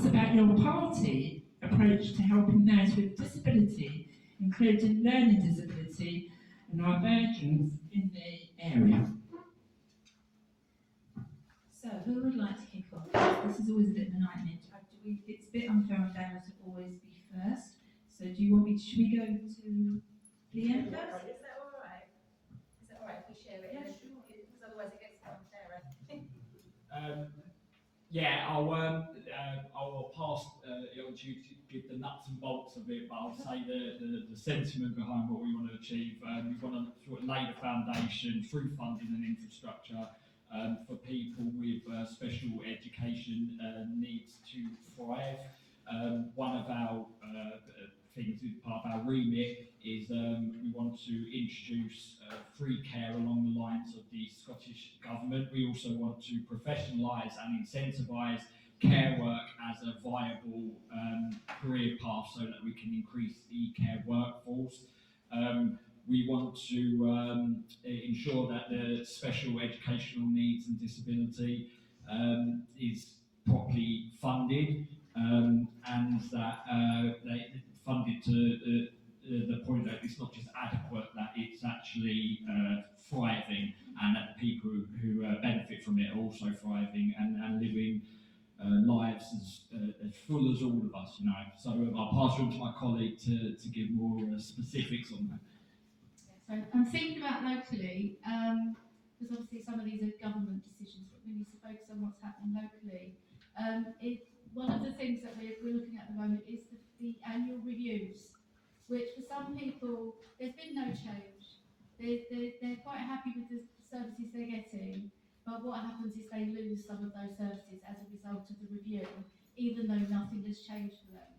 us about your party approach to helping those with disability, including learning disability and divergence in the area. So, who would like to kick off? This is always a bit of a nightmare. It's a bit unfair on Dara to always be first. So, do you want me? Should we go to Leanne first? Is that all right? Is that all right if we share it? Yeah, sure. Because otherwise it gets unfair, I think. Yeah, I'll pass it on to you to give the nuts and bolts of it, but I'll say the sentiment behind what we want to achieve. We want to sort of lay the foundation through funding and infrastructure for people with special education needs to thrive. One of our things, part of our remit, is we want to introduce free care along the lines of the Scottish Government. We also want to professionalise and incentivise care work as a viable career path so that we can increase the care workforce. We want to ensure that the special educational needs and disability is properly funded, and that they funded to the point that it's not just adequate, that it's actually thriving, and that the people who benefit from it are also thriving and living lives as full as all of us, you know. So I'll pass on to my colleague to give more specifics on that. So I'm thinking about locally, because obviously some of these are government decisions, but we need to focus on what's happening locally. One of the things that we're looking at the moment is the annual reviews, which for some people, there's been no change. They're quite happy with the services they're getting, but what happens is they lose some of those services as a result of the review, even though nothing has changed for them.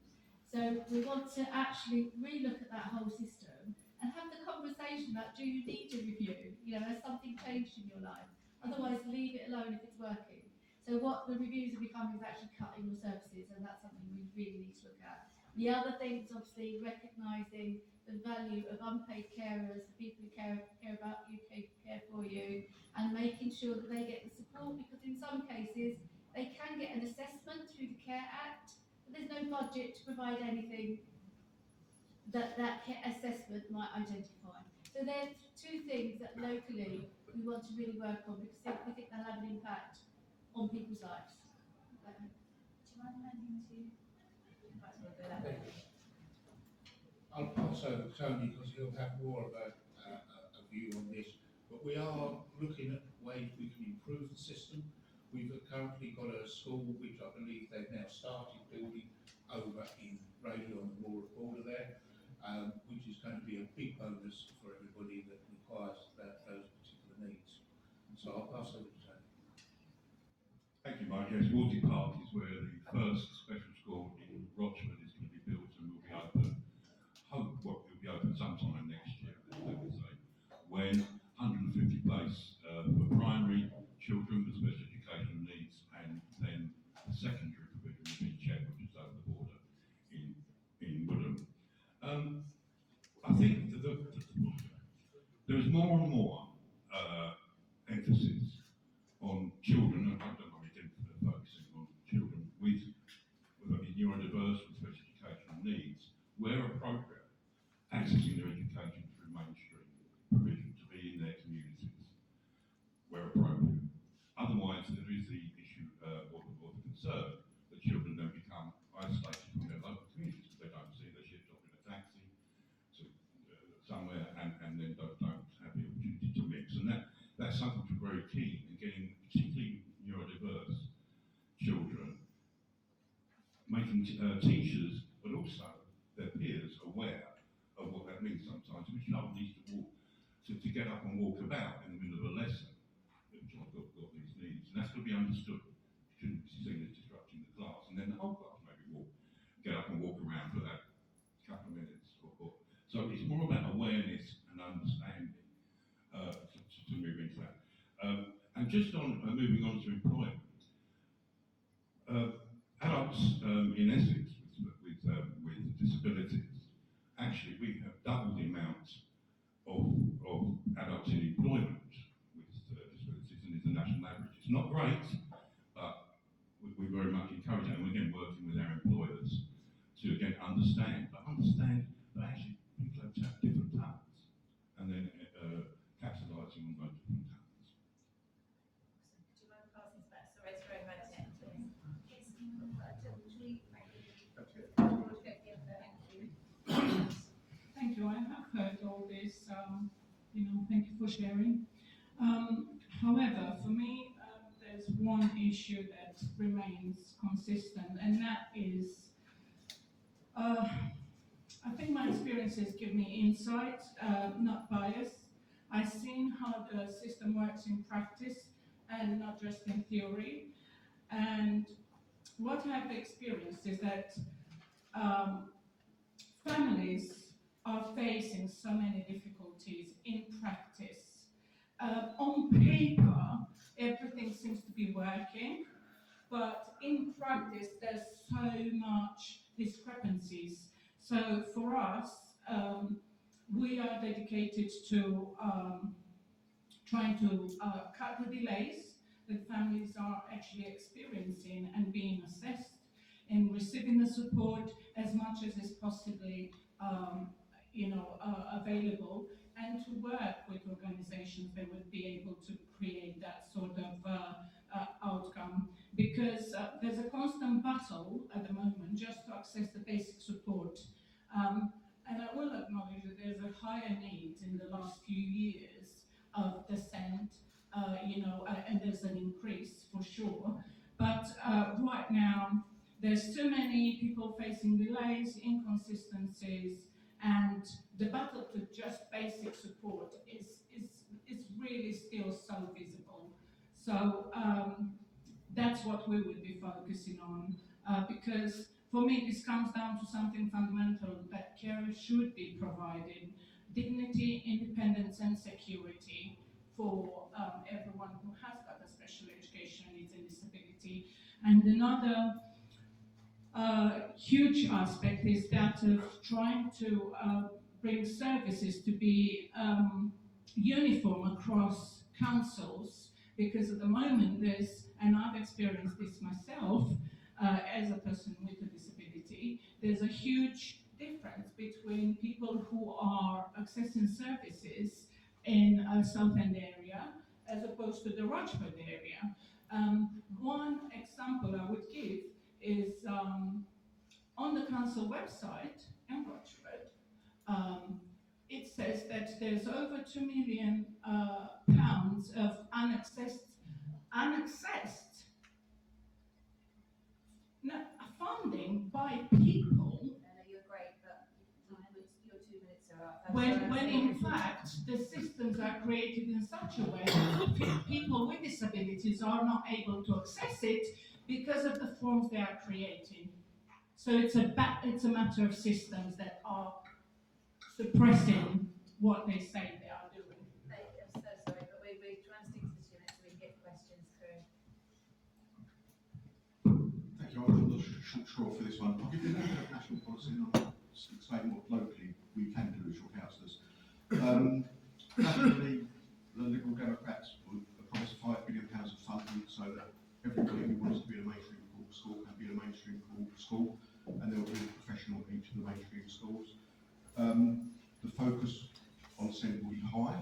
So we want to actually relook at that whole system and have the conversation about, do you need a review? You know, has something changed in your life? Otherwise, leave it alone if it's working. So what the reviews are becoming is actually cutting your services, and that's something we really need to look at. The other thing is obviously recognising the value of unpaid carers, the people who care about you, care for you, and making sure that they get the support, because in some cases they can get an assessment through the Care Act, but there's no budget to provide anything that care assessment might identify. So there's two things that locally we want to really work on, because we think they'll have an impact on people's lives. Do you mind handing to? I'll pass over to Tony because he'll have more of a view on this. But we are looking at ways we can improve the system. We've currently got a school which I believe they've now started building over in Rayleigh on the Royal border there, which is going to be a big bonus for everybody that requires those particular needs. And so I'll pass over to Tony. Thank you, Mike. Yes, Woolsey Park is where the first special school in Rochford is going to be built and will be open. It'll be open sometime next year, let me say, when 150 places for primary children with special educational needs, and then the secondary provision will be Chet, which is over the border in Woodham. I think there is more and more emphasis on children, and I don't know again focusing on children with neurodiverse with special educational needs, where appropriate, accessing their education through mainstream provision to be in their communities, where appropriate. Otherwise, there is the issue or the concern that children don't become isolated from their local communities because they don't see their shift off in a taxi to somewhere and then don't have the opportunity to mix. And that's something we're very keen in getting, particularly neurodiverse children, making teachers, but also their peers, aware of what that means sometimes. Which child needs to walk, to get up and walk about in the middle of a lesson. The child got these needs, and that's going to be understood. It shouldn't be seen as disrupting the class, and then the whole class maybe get up and walk around for that couple of minutes. So it's more about awareness and understanding to move into that. And just on moving on to employment, adults in Essex with disabilities, actually we have doubled the amount of adults in employment with disabilities and it's the national average. It's not great, but we very much encourage that, and again, working with our employers to again understand that actually people have different talents, and then capitalising on those different talents. Do you mind passing this back? Sorry, it's very bad tech. Yes, actually, Thank you. I have heard all this. Thank you for sharing. However, for me, there's one issue that remains consistent, and that is, I think my experiences give me insight, not bias. I've seen how the system works in practice and not just in theory. And what I've experienced is that families are facing so many difficulties in practice. On paper, everything seems to be working, but in practice, there's so much discrepancies. So for us, we are dedicated to trying to cut the delays that families are actually experiencing and being assessed and receiving the support as much as is possibly available, and to work with organizations that would be able to create that sort of outcome. Because there's a constant battle at the moment just to access the basic support. And I will acknowledge that there's a higher need in the last few years of dissent, and there's an increase for sure. But right now, there's too many people facing delays, inconsistencies, and the battle for just basic support is really still so visible. So that's what we would be focusing on, because for me this comes down to something fundamental, that care should be providing dignity, independence and security for everyone who has got a special educational needs and disability. And another huge aspect is that of trying to bring services to be uniform across councils, because at the moment and I've experienced this myself as a person with a disability, there's a huge difference between people who are accessing services in a Southend area as opposed to the Rochford area. One example I would give is on the council website in Rochford, it says that there's over £2 million of unaccessed funding by people. No, you're great, but your 2 minutes are up. When in fact the systems are created in such a way that people with disabilities are not able to access it because of the forms they are creating. So it's a matter of systems that are suppressing what they say they are doing. I'm so sorry, but we're trying to stick to the 2 minutes so we can get questions through. Thank you. I'm not short straw for this one. I'll give you a national policy and I'll explain what locally we can do as your councillors. Nationally, the Liberal Democrats would promise £5 billion of funding so that everybody who wants to be in a mainstream school can be in a mainstream school, and there will be a professional in each of the mainstream schools. The focus on SEND will be high.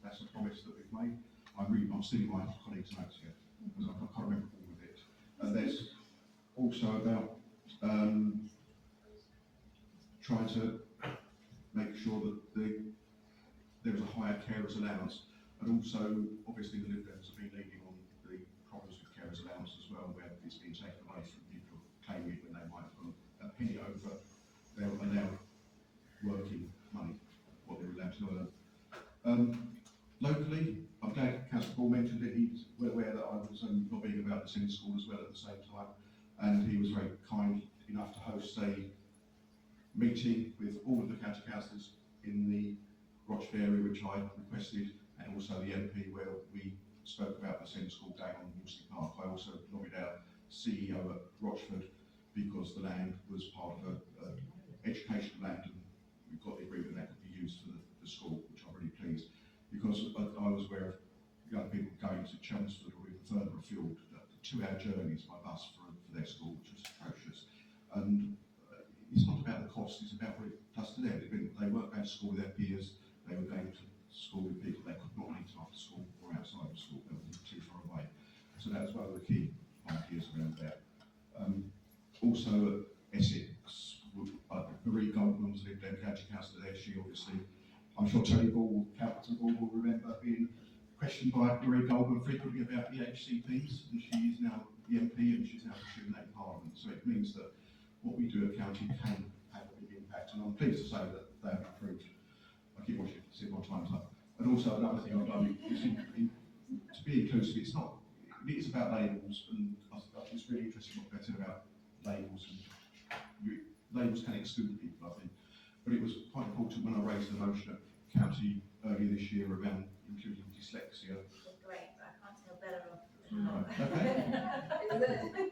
That's a promise that we've made. I'm stealing my colleagues' notes here because I can't remember all of it. And there's also about trying to make sure that there is a higher carers allowance, and also obviously the Lib Dems have been leading on the problems with carers allowance as well, where it's been taken away from people claiming it when they might have gone a penny over their allowed working money, what they're allowed to earn. Locally, I'm glad Councillor Paul mentioned it. He's well aware that I was lobbying about this in school as well at the same time, and he was very kind enough to host a meeting with all of the county councillors in the Rochford area, which I requested, and also the MP, where we spoke about the SEND school going on in Husting Park. I also lobbied our CEO at Rochford because the land was part of an educational land, and we've got the agreement that could be used for the school, which I'm really pleased, because I was aware of young people going to Chelmsford or even further afield that 2-hour journeys by bus for their school, which was atrocious. And it's not about the cost, it's about what it does to them. They weren't going to school with their peers, they were going to school with people they could not meet after school or outside of school, they were too far away. So that was one of the key ideas around that. Also at Essex, Marie Goldman was the county councillor there. She obviously, I'm sure Tony Ball, Captain Ball will remember being questioned by Marie Goldman frequently about the HCPs, and she is now the MP and she's now pursuing that in Parliament. So it means that what we do at county can have a big impact, and I'm pleased to say that they have improved. I keep watching to see my time's up. And also another thing I've done is to be inclusive. It is about labels, and I think it's really interesting what they said about labels. And labels can exclude people, I think. But it was quite important when I raised the motion at county earlier this year around including dyslexia. Great, but I can't tell Bella off. Right, okay.